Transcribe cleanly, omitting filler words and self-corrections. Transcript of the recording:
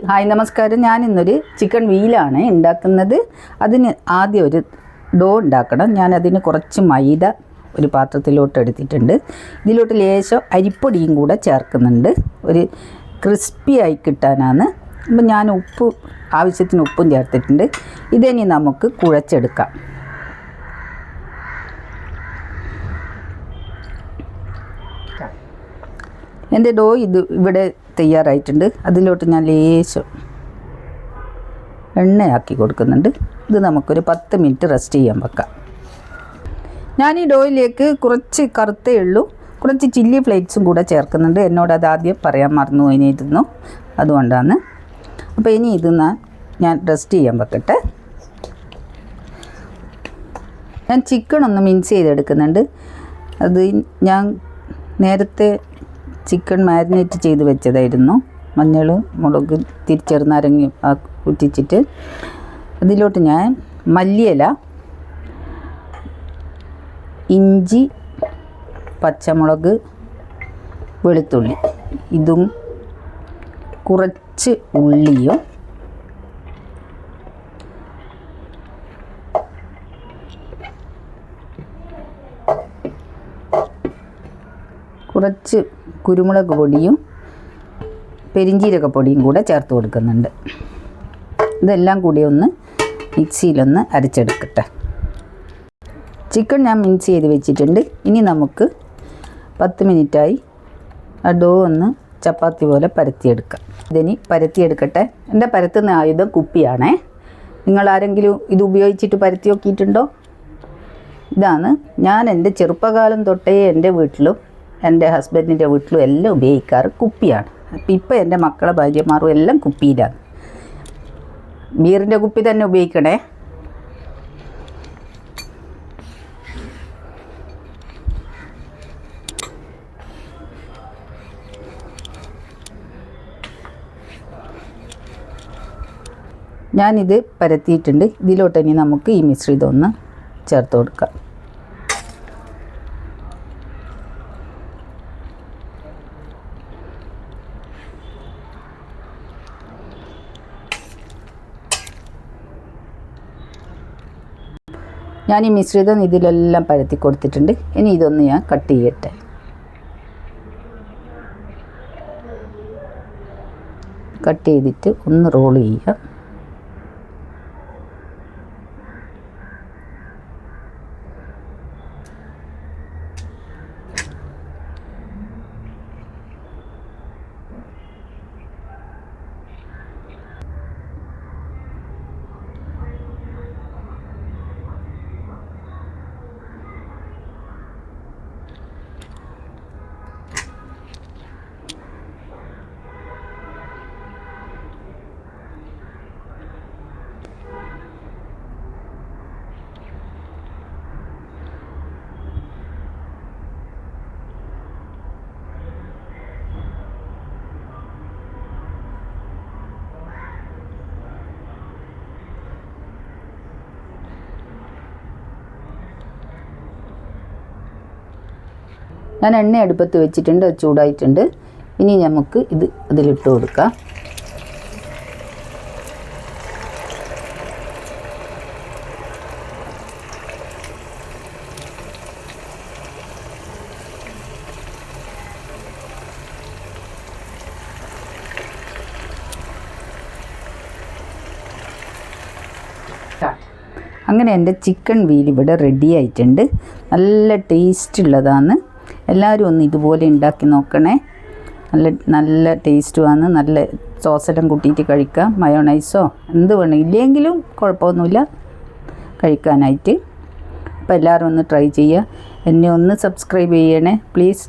Hi നമസ്കാരം. ഞാനിന്നൊരു chicken വീലാണ് ഉണ്ടാക്കുന്നത്. അതിന് ആദ്യം ഒരു ഡോ ഉണ്ടാക്കണം. ഞാനതിന് കുറച്ച് മൈദ ഒരു പാത്രത്തിലോട്ട് എടുത്തിട്ടുണ്ട്. ഇതിലോട്ട് ലേശം അരിപ്പൊടിയും കൂടെ ചേർക്കുന്നുണ്ട്, ഒരു ക്രിസ്പി ആയി കിട്ടാനാണ്. അപ്പം ഞാൻ ആവശ്യത്തിന് ഉപ്പും ചേർത്തിട്ടുണ്ട്. ഇതിനി നമുക്ക് കുഴച്ചെടുക്കാം. എൻ്റെ ഡോ ഇവിടെ തയ്യാറായിട്ടുണ്ട്. അതിലോട്ട് ഞാൻ ലേശം എണ്ണയാക്കി കൊടുക്കുന്നുണ്ട്. ഇത് നമുക്കൊരു 10 മിനിറ്റ് റെസ്റ്റ് ചെയ്യാൻ വെക്കാം. ഞാൻ ഈ ഡോയിലേക്ക് കുറച്ച് കറുത്തേ ഉള്ളൂ, കുറച്ച് ചില്ലി ഫ്ലേക്സും കൂടെ ചേർക്കുന്നുണ്ട്. എന്നോട് അത് ആദ്യം പറയാൻ മറന്നു പോയിരുന്നു, അതുകൊണ്ടാണ്. അപ്പോൾ ഇനി ഇത് ഞാൻ റെസ്റ്റ് ചെയ്യാൻ വെക്കട്ടെ. ഞാൻ ചിക്കൻ ഒന്ന് മിക്സ് ചെയ്തെടുക്കുന്നുണ്ട്. അത് ഞാൻ നേരത്തെ ചിക്കൻ മാരിനേറ്റ് ചെയ്ത് വെച്ചതായിരുന്നു. മഞ്ഞൾ, മുളക്, ചെറുനാരങ്ങ കുറ്റിച്ചിട്ട് അതിലോട്ട് ഞാൻ മല്ലിയില, ഇഞ്ചി, പച്ചമുളക്, വെളുത്തുള്ളി, ഇതും കുറച്ച് ഉള്ളിയും കുറച്ച് കുരുമുളക് പൊടിയും പെരിഞ്ജീരകപ്പൊടിയും കൂടെ ചേർത്ത് കൊടുക്കുന്നുണ്ട്. ഇതെല്ലാം കൂടി ഒന്ന് മിക്സിയിലൊന്ന് അരച്ചെടുക്കട്ടെ. ചിക്കൻ ഞാൻ മിക്സ് ചെയ്ത് വെച്ചിട്ടുണ്ട്. ഇനി നമുക്ക് 10 മിനിറ്റായി ആ ഡോ ഒന്ന് ചപ്പാത്തി പോലെ പരത്തിയെടുക്കാം. ഇതിനി പരത്തിയെടുക്കട്ടെ. എൻ്റെ പരത്തുന്ന ആയുധം കുപ്പിയാണേ. നിങ്ങൾ ആരെങ്കിലും ഇത് ഉപയോഗിച്ചിട്ട് പരത്തി നോക്കിയിട്ടുണ്ടോ? ഇതാണ് ഞാൻ എൻ്റെ ചെറുപ്പകാലം തൊട്ടേ എൻ്റെ വീട്ടിലും എൻ്റെ ഹസ്ബൻഡിൻ്റെ വീട്ടിലും എല്ലാം ഉപയോഗിക്കാറ് കുപ്പിയാണ്. അപ്പം ഇപ്പം എൻ്റെ മക്കളെ ഭാര്യമാരും എല്ലാം കുപ്പിയിലാണ്. ബീറിൻ്റെ കുപ്പി തന്നെ ഉപയോഗിക്കണേ. ഞാനിത് പരത്തിയിട്ടുണ്ട്. ഇതിലോട്ട് ഇനി നമുക്ക് ഈ മിശ്രിതം ഒന്ന് ചേർത്ത് കൊടുക്കാം. ഞാൻ ഈ മിശ്രിതം ഇതിലെല്ലാം പരത്തി കൊടുത്തിട്ടുണ്ട്. ഇനി ഇതൊന്ന് ഞാൻ കട്ട് ചെയ്യട്ടെ. കട്ട് ചെയ്തിട്ട് ഒന്ന് റോൾ ചെയ്യുക. ഞാൻ എണ്ണ അടുപ്പത്ത് വെച്ചിട്ടുണ്ട്, ചൂടായിട്ടുണ്ട്. ഇനി നമുക്ക് ഇത് അതിലിട്ട് കൊടുക്കാം. അങ്ങനെ എൻ്റെ ചിക്കൻ വീൽ ഇവിടെ റെഡി ആയിട്ടുണ്ട്. നല്ല ടേസ്റ്റ് ഉള്ളതാണ്. എല്ലാവരും ഒന്ന് ഇതുപോലെ ഉണ്ടാക്കി നോക്കണേ. നല്ല ടേസ്റ്റുമാണ്. നല്ല സോസെല്ലാം കൂട്ടിയിട്ട് കഴിക്കാം. മയോണൈസോ എന്ത് വേണം, ഇല്ലെങ്കിലും കുഴപ്പമൊന്നുമില്ല കഴിക്കാനായിട്ട്. അപ്പോൾ എല്ലാവരും ഒന്ന് ട്രൈ ചെയ്യുക. എന്നെ ഒന്ന് സബ്സ്ക്രൈബ് ചെയ്യണേ പ്ലീസ്.